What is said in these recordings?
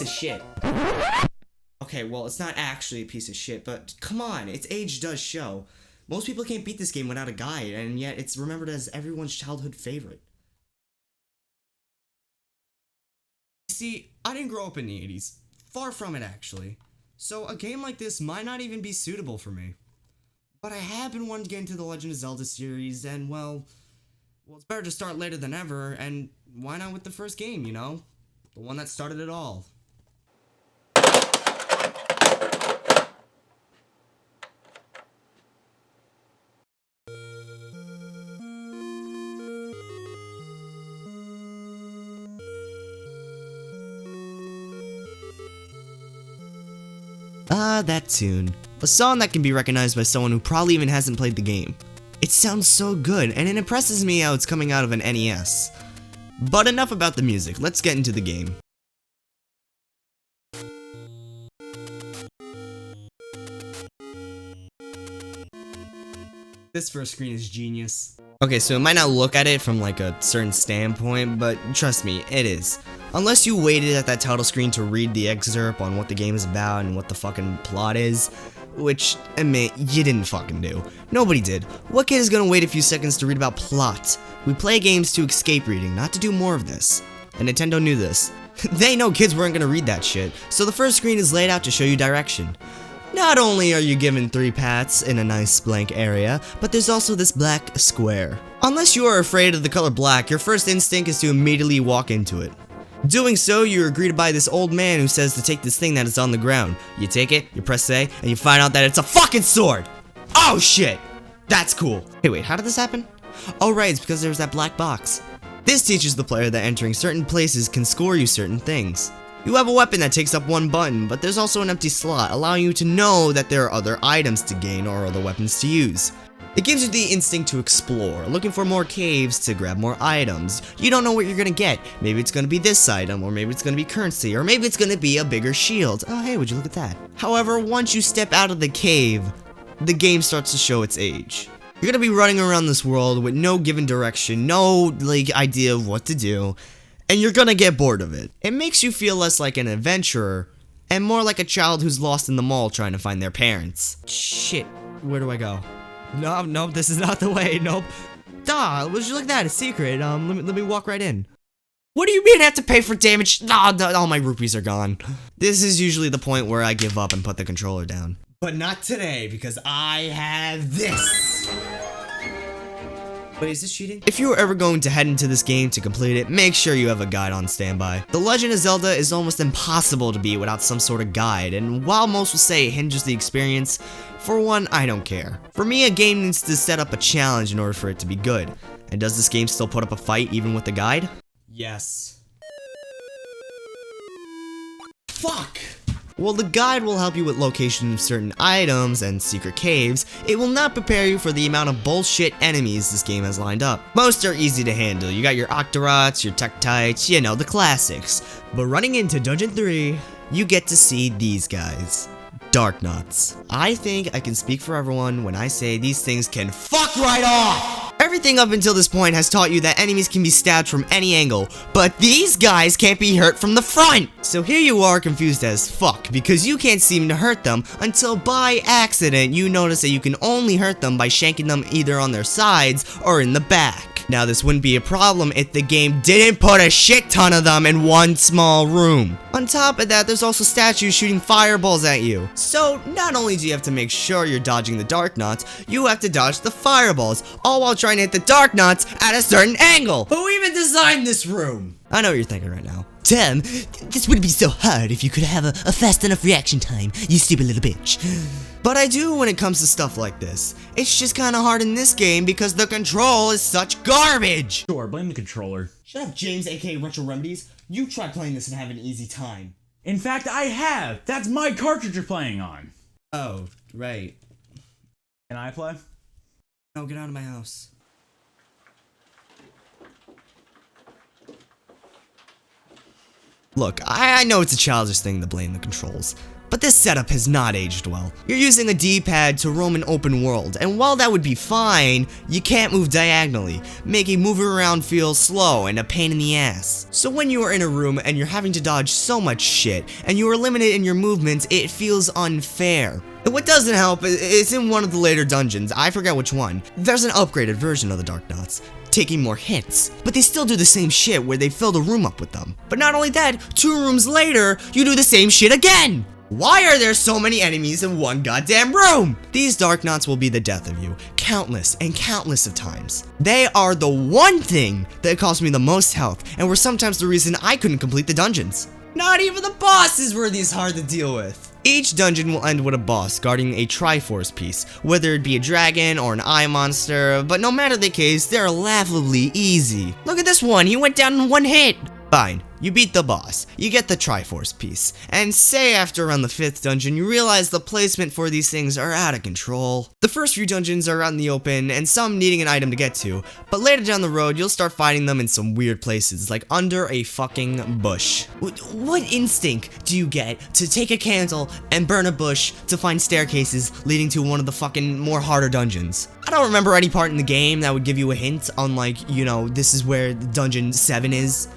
of shit. Okay, well, it's not actually a piece of shit, but come on, its age does show. Most people can't beat this game without a guide, and yet it's remembered as everyone's childhood favorite. See, I didn't grow up in the 80s. Far from it, actually. So a game like this might not even be suitable for me. But I have been wanting to get into the Legend of Zelda series, and well, it's better to start later than ever, and why not with the first game, you know? The one that started it all. Ah, that tune. A song that can be recognized by someone who probably even hasn't played the game. It sounds so good, and it impresses me how it's coming out of an NES. But enough about the music, let's get into the game. This first screen is genius. Okay, so it might not look at it from like a certain standpoint, but trust me, it is. Unless you waited at that title screen to read the excerpt on what the game is about and what the fucking plot is, which, admit, you didn't fucking do. Nobody did. What kid is gonna wait a few seconds to read about plot? We play games to escape reading, not to do more of this. And Nintendo knew this. They know kids weren't gonna read that shit, so the first screen is laid out to show you direction. Not only are you given 3 paths in a nice blank area, but there's also this black square. Unless you are afraid of the color black, your first instinct is to immediately walk into it. Doing so, you are greeted by this old man who says to take this thing that is on the ground. You take it, you press A, and you find out that it's a fucking sword! Oh shit! That's cool. Hey wait, how did this happen? Oh right, it's because there's that black box. This teaches the player that entering certain places can score you certain things. You have a weapon that takes up 1 button, but there's also an empty slot, allowing you to know that there are other items to gain or other weapons to use. It gives you the instinct to explore, looking for more caves to grab more items. You don't know what you're gonna get. Maybe it's gonna be this item, or maybe it's gonna be currency, or maybe it's gonna be a bigger shield. Oh hey, would you look at that? However, once you step out of the cave, the game starts to show its age. You're gonna be running around this world with no given direction, no idea of what to do, and you're gonna get bored of it. It makes you feel less like an adventurer, and more like a child who's lost in the mall trying to find their parents. Shit, where do I go? Nope, this is not the way, nope. Duh, would you look at that, a secret, let me walk right in. What do you mean I have to pay for damage? Nah, all my rupees are gone. This is usually the point where I give up and put the controller down. But not today, because I have this! Wait, is this cheating? If you are ever going to head into this game to complete it, make sure you have a guide on standby. The Legend of Zelda is almost impossible to beat without some sort of guide, and while most will say it hinders the experience, for one, I don't care. For me, a game needs to set up a challenge in order for it to be good. And does this game still put up a fight even with the guide? Yes. Fuck! While the guide will help you with location of certain items and secret caves, it will not prepare you for the amount of bullshit enemies this game has lined up. Most are easy to handle. You got your Octoroks, your Tektites, you know, the classics. But running into Dungeon 3, you get to see these guys. Darknuts. I think I can speak for everyone when I say these things can fuck right off! Everything up until this point has taught you that enemies can be stabbed from any angle, but these guys can't be hurt from the front! So here you are confused as fuck, because you can't seem to hurt them until by accident you notice that you can only hurt them by shanking them either on their sides or in the back. Now this wouldn't be a problem if the game didn't put a shit ton of them in one small room. On top of that, there's also statues shooting fireballs at you. So not only do you have to make sure you're dodging the Darknuts, you have to dodge the fireballs, all while trying to hit the Darknuts at a certain angle. Who even designed this room? I know what you're thinking right now. Damn, this wouldn't be so hard if you could have a fast enough reaction time, you stupid little bitch. But I do when it comes to stuff like this. It's just kinda hard in this game because the control is such garbage! Sure, blame the controller. Shut up, James, aka RetroRemidies. You try playing this and have an easy time. In fact, I have! That's my cartridge you're playing on! Oh, right. Can I play? No, get out of my house. Look, I know it's a childish thing to blame the controls, But this setup has not aged well. You're using a D-pad to roam an open world, and while that would be fine, you can't move diagonally, making moving around feel slow and a pain in the ass. So when you are in a room and you're having to dodge so much shit, and you are limited in your movements, it feels unfair. And what doesn't help is in one of the later dungeons, I forget which one, there's an upgraded version of the Dark Knots, taking more hits, but they still do the same shit where they fill the room up with them. But not only that, 2 rooms later, you do the same shit again! Why are there so many enemies in one goddamn room? These Dark Knots will be the death of you, countless and countless of times. They are the one thing that cost me the most health, and were sometimes the reason I couldn't complete the dungeons. Not even the bosses were these hard to deal with. Each dungeon will end with a boss guarding a Triforce piece, whether it be a dragon or an eye monster, but no matter the case, they're laughably easy. Look at this one, he went down in 1 hit. Fine, you beat the boss, you get the Triforce piece, and say after around the 5th dungeon you realize the placement for these things are out of control. The first few dungeons are out in the open and some needing an item to get to, but later down the road you'll start finding them in some weird places, like under a fucking bush. What instinct do you get to take a candle and burn a bush to find staircases leading to one of the fucking more harder dungeons? I don't remember any part in the game that would give you a hint on like, you know, this is where dungeon 7 is.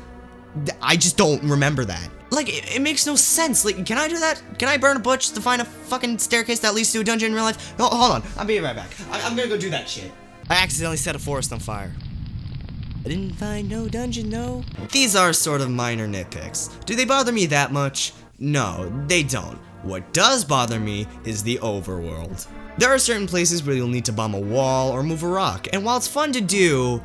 I just don't remember that. Like, it makes no sense. Like, can I do that? Can I burn a bush to find a fucking staircase that leads to a dungeon in real life? No, hold on. I'll be right back. I'm gonna go do that shit. I accidentally set a forest on fire. I didn't find no dungeon, though. These are sort of minor nitpicks. Do they bother me that much? No, they don't. What does bother me is the overworld. There are certain places where you'll need to bomb a wall or move a rock, and while it's fun to do,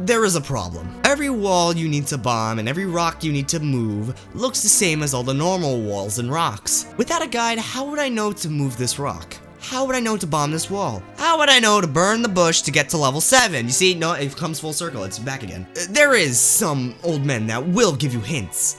there is a problem. Every wall you need to bomb and every rock you need to move looks the same as all the normal walls and rocks. Without a guide, how would I know to move this rock? How would I know to bomb this wall? How would I know to burn the bush to get to level 7? You see, no, it comes full circle, it's back again. There is some old men that will give you hints,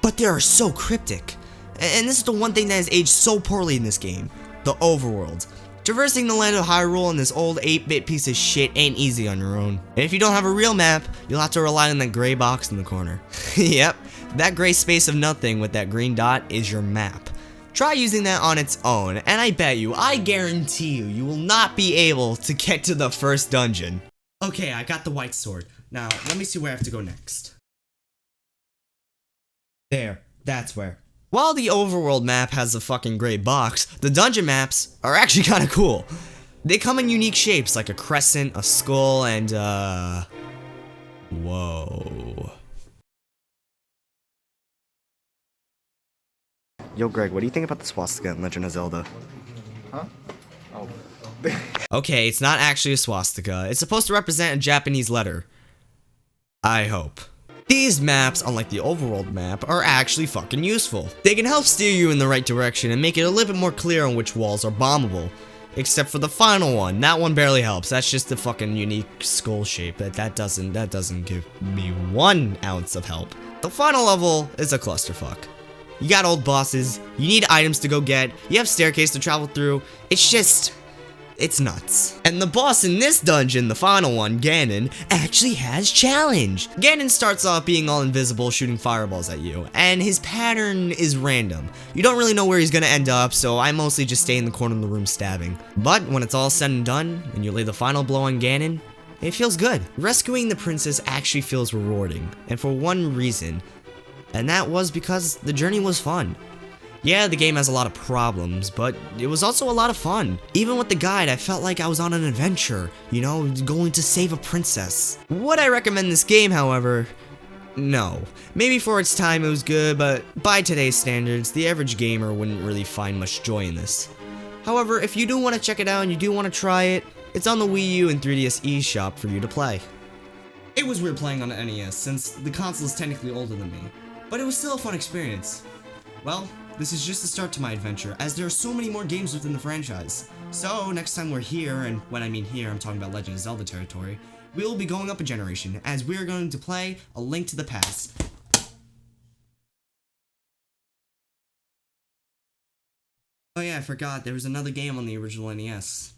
but they are so cryptic. And this is the one thing that has aged so poorly in this game, the overworld. Traversing the land of Hyrule in this old 8-bit piece of shit ain't easy on your own. And if you don't have a real map, you'll have to rely on that gray box in the corner. Yep, that gray space of nothing with that green dot is your map. Try using that on its own, and I guarantee you, you will not be able to get to the first dungeon. Okay, I got the white sword. Now, let me see where I have to go next. There, that's where. While the overworld map has a fucking gray box, the dungeon maps are actually kinda cool. They come in unique shapes like a crescent, a skull, and whoa. Yo Greg, what do you think about the swastika in Legend of Zelda? Huh? Oh. Okay, it's not actually a swastika. It's supposed to represent a Japanese letter. I hope. These maps, unlike the overworld map, are actually fucking useful. They can help steer you in the right direction and make it a little bit more clear on which walls are bombable. Except for the final one. That one barely helps. That's just the fucking unique skull shape. That doesn't give me 1 ounce of help. The final level is a clusterfuck. You got old bosses, you need items to go get, you have staircase to travel through. It's nuts. And the boss in this dungeon, the final one, Ganon, actually has challenge. Ganon starts off being all invisible, shooting fireballs at you, and his pattern is random. You don't really know where he's gonna end up, so I mostly just stay in the corner of the room stabbing. But when it's all said and done, and you lay the final blow on Ganon, it feels good. Rescuing the princess actually feels rewarding, and for one reason, and that was because the journey was fun. Yeah, the game has a lot of problems, but it was also a lot of fun. Even with the guide, I felt like I was on an adventure, you know, going to save a princess. Would I recommend this game, however? No. Maybe for its time it was good, but by today's standards, the average gamer wouldn't really find much joy in this. However, if you do want to check it out and you do want to try it, it's on the Wii U and 3DS eShop for you to play. It was weird playing on the NES, since the console is technically older than me, but it was still a fun experience. Well, this is just the start to my adventure, as there are so many more games within the franchise. So, next time we're here, and when I mean here, I'm talking about Legend of Zelda territory, we will be going up a generation, as we are going to play A Link to the Past. Oh yeah, I forgot, there was another game on the original NES.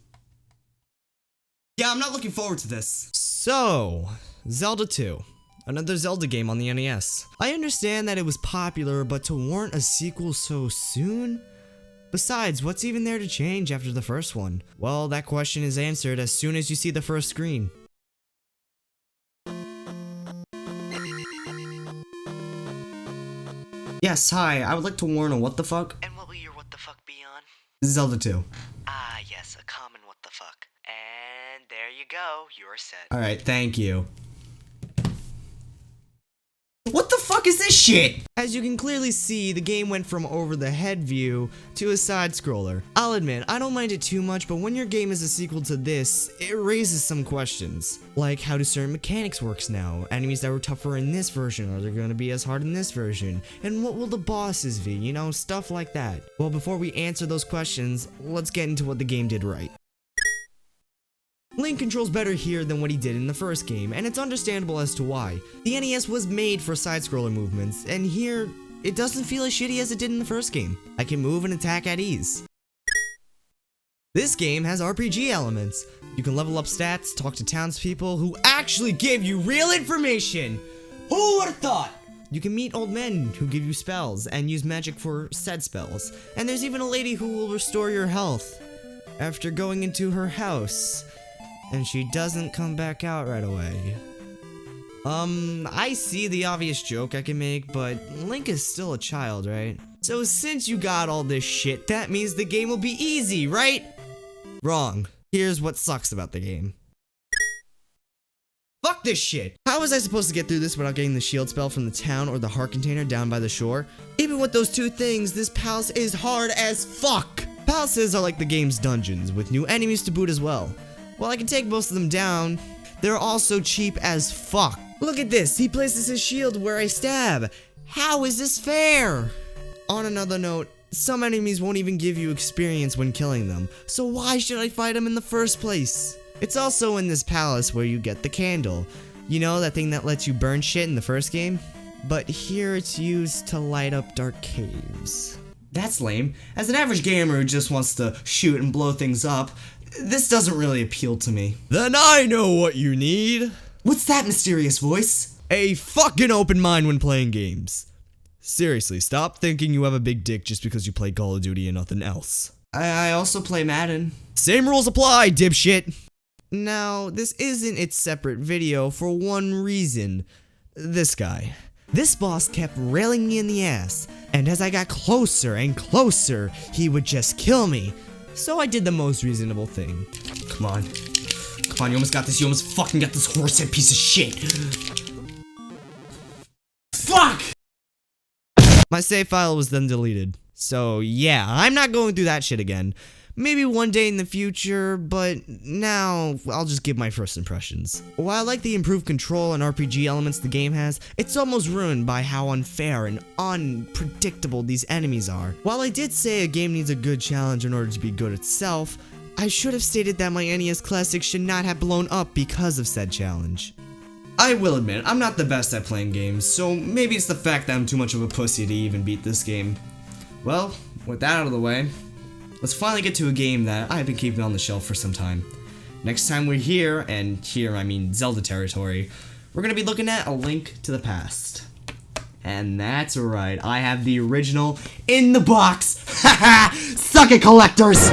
Yeah, I'm not looking forward to this. So, Zelda 2. another Zelda game on the NES. I understand that it was popular, but to warrant a sequel so soon? Besides, what's even there to change after the first one? Well, that question is answered as soon as you see the first screen. Yes, hi, I would like to warn a what the fuck. And what will your what the fuck be on? Zelda 2. Ah, yes, a common what the fuck. And there you go, you're set. Alright, thank you. What the fuck is this shit? As you can clearly see, the game went from over the head view to a side scroller. I'll admit, I don't mind it too much, but when your game is a sequel to this, it raises some questions. Like, how do certain mechanics works now? Enemies that were tougher in this version, are they gonna be as hard in this version? And what will the bosses be? You know, stuff like that. Well, before we answer those questions, let's get into what the game did right. Link controls better here than what he did in the first game, and it's understandable as to why. The NES was made for side-scroller movements, and here, it doesn't feel as shitty as it did in the first game. I can move and attack at ease. This game has RPG elements. You can level up stats, talk to townspeople who actually give you real information! Who would've thought? You can meet old men who give you spells, and use magic for said spells. And there's even a lady who will restore your health after going into her house. And she doesn't come back out right away. I see the obvious joke I can make, but Link is still a child, right? So since you got all this shit, that means the game will be easy, right? Wrong. Here's what sucks about the game. Fuck this shit! How was I supposed to get through this without getting the shield spell from the town or the heart container down by the shore? Even with those two things, this palace is hard as fuck! Palaces are like the game's dungeons, with new enemies to boot as well. While I can take most of them down, they're also cheap as fuck. Look at this, he places his shield where I stab. How is this fair? On another note, some enemies won't even give you experience when killing them, so why should I fight them in the first place? It's also in this palace where you get the candle. You know, that thing that lets you burn shit in the first game? But here it's used to light up dark caves. That's lame. As an average gamer who just wants to shoot and blow things up, this doesn't really appeal to me. Then I know what you need. What's that mysterious voice? A fucking open mind when playing games. Seriously, stop thinking you have a big dick just because you play Call of Duty and nothing else. I also play Madden. Same rules apply, dipshit. Now, this isn't its separate video for one reason. This guy. This boss kept railing me in the ass, and as I got closer and closer, he would just kill me. So I did the most reasonable thing. Come on. Come on, you almost got this. You almost fucking got this horsehead piece of shit. Fuck! My save file was then deleted. So yeah, I'm not going through that shit again. Maybe one day in the future, but now I'll just give my first impressions. While I like the improved control and RPG elements the game has, it's almost ruined by how unfair and unpredictable these enemies are. While I did say a game needs a good challenge in order to be good itself, I should have stated that my NES Classic should not have blown up because of said challenge. I will admit, I'm not the best at playing games, so maybe it's the fact that I'm too much of a pussy to even beat this game. Well, with that out of the way, let's finally get to a game that I've been keeping on the shelf for some time. Next time we're here, and here I mean Zelda territory, we're gonna be looking at A Link to the Past. And that's right, I have the original in the box! Haha! Suck it, collectors!